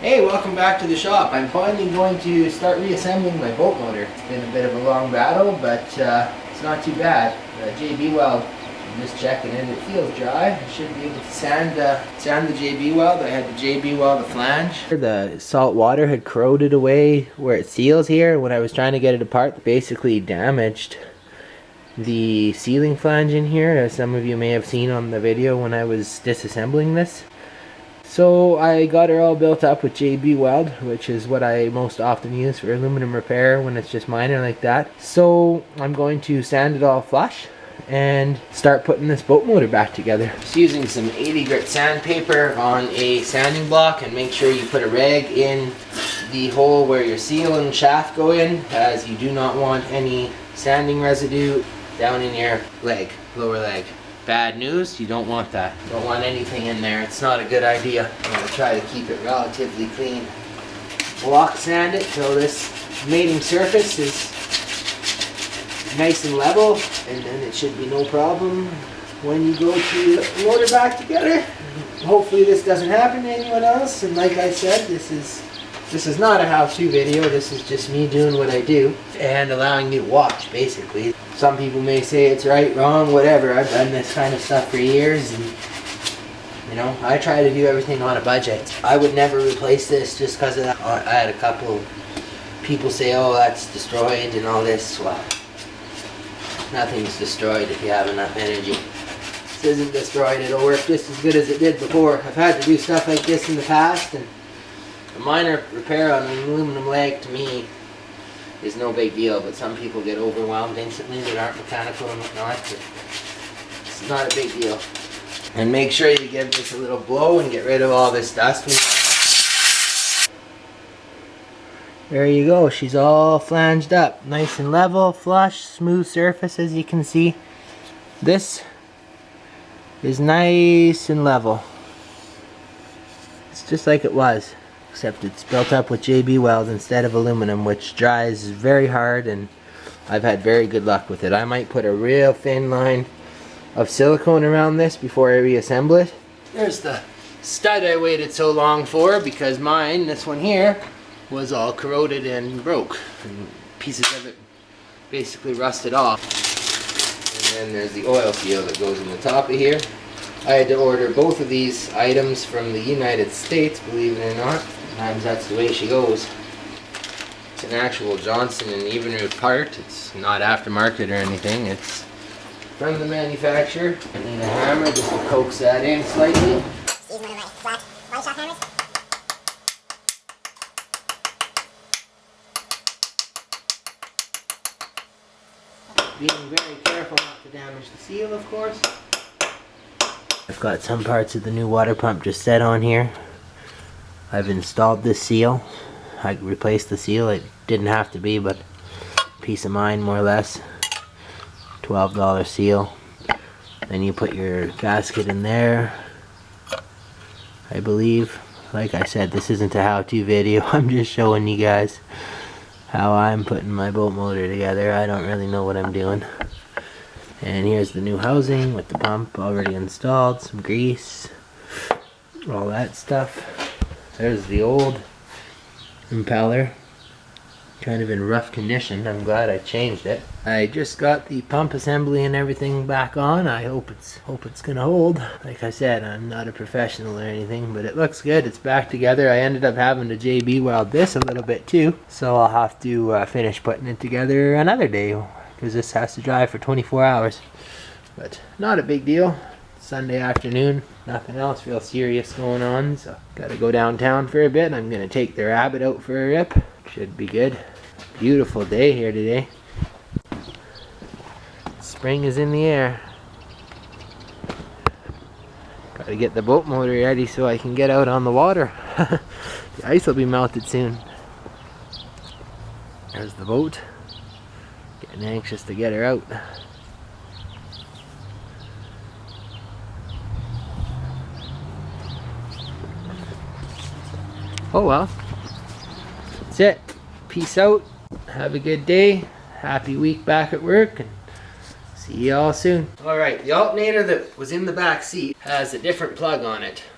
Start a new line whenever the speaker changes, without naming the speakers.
Hey, welcome back to the shop. I'm finally going to start reassembling my boat motor. It's been a bit of a long battle, but it's not too bad. The JB weld, I'm just checking in, it feels dry. I should be able to sand the JB weld. I had the JB weld the flange. The salt water had corroded away where it seals here. When I was trying to get it apart, it basically damaged the sealing flange in here, as some of you may have seen on the video when I was disassembling this. So I got her all built up with JB Weld, which is what I most often use for aluminum repair when it's just minor like that. So I'm going to sand it all flush and start putting this boat motor back together. Just using some 80 grit sandpaper on a sanding block, and make sure you put a rag in the hole where your seal and shaft go in, as you do not want any sanding residue down in your leg, lower leg. Bad news, you don't want that. Don't want anything in there. It's not a good idea. I'm going to try to keep it relatively clean. Block sand it till this mating surface is nice and level, and then it should be no problem when you go to put the motor back together. Hopefully this doesn't happen to anyone else, and like I said, this is not a how-to video. This is just me doing what I do and allowing you to watch, basically. Some people may say it's right, wrong, whatever. I've done this kind of stuff for years, and you know, I try to do everything on a budget. I would never replace this just because of that. I had a couple people say, oh, that's destroyed and all this. Well, nothing's destroyed if you have enough energy. This isn't destroyed. It'll work just as good as it did before. I've had to do stuff like this in the past, and a minor repair on an aluminum leg to me is no big deal, but some people get overwhelmed instantly that aren't mechanical and whatnot. It's not a big deal. And make sure you give this a little blow and get rid of all this dust. There you go, she's all flanged up. Nice and level, flush, smooth surface, as you can see. This is nice and level. It's just like it was, except it's built up with JB Weld instead of aluminum, which dries very hard, and I've had very good luck with it. I might put a real thin line of silicone around this before I reassemble it. There's the stud I waited so long for, because mine, this one here, was all corroded and broke, and pieces of it basically rusted off. And then there's the oil seal that goes in the top of here. I had to order both of these items from the United States, believe it or not. Sometimes that's the way she goes. It's an actual Johnson and Evinrude part. It's not aftermarket or anything. It's from the manufacturer. I need a hammer just to coax that in slightly.
Use one of my flat one-shot hammers.
Being very careful not to damage the seal, of course. I've got some parts of the new water pump just set on here. I've installed this seal. I replaced the seal. It didn't have to be, but peace of mind, more or less. $12 seal. Then you put your gasket in there, I believe. Like I said, this isn't a how-to video. I'm just showing you guys how I'm putting my boat motor together. I don't really know what I'm doing. And here's the new housing with the pump already installed, some grease, all that stuff. There's the old impeller, kind of in rough condition. I'm glad I changed it. I just got the pump assembly and everything back on. I hope it's gonna hold. Like I said, I'm not a professional or anything, but it looks good. It's back together. I ended up having to JB weld this a little bit too, so I'll have to finish putting it together another day, because this has to dry for 24 hours. But not a big deal. Sunday afternoon, nothing else real serious going on, so gotta go downtown for a bit. I'm gonna take the rabbit out for a rip. Should be good. Beautiful day here today. Spring is in the air. Gotta get the boat motor ready so I can get out on the water. The ice will be melted soon. There's the boat. Getting anxious to get her out. Oh well. That's it. Peace out. Have a good day. Happy week back at work, and see y'all soon. Alright, the alternator that was in the back seat has a different plug on it.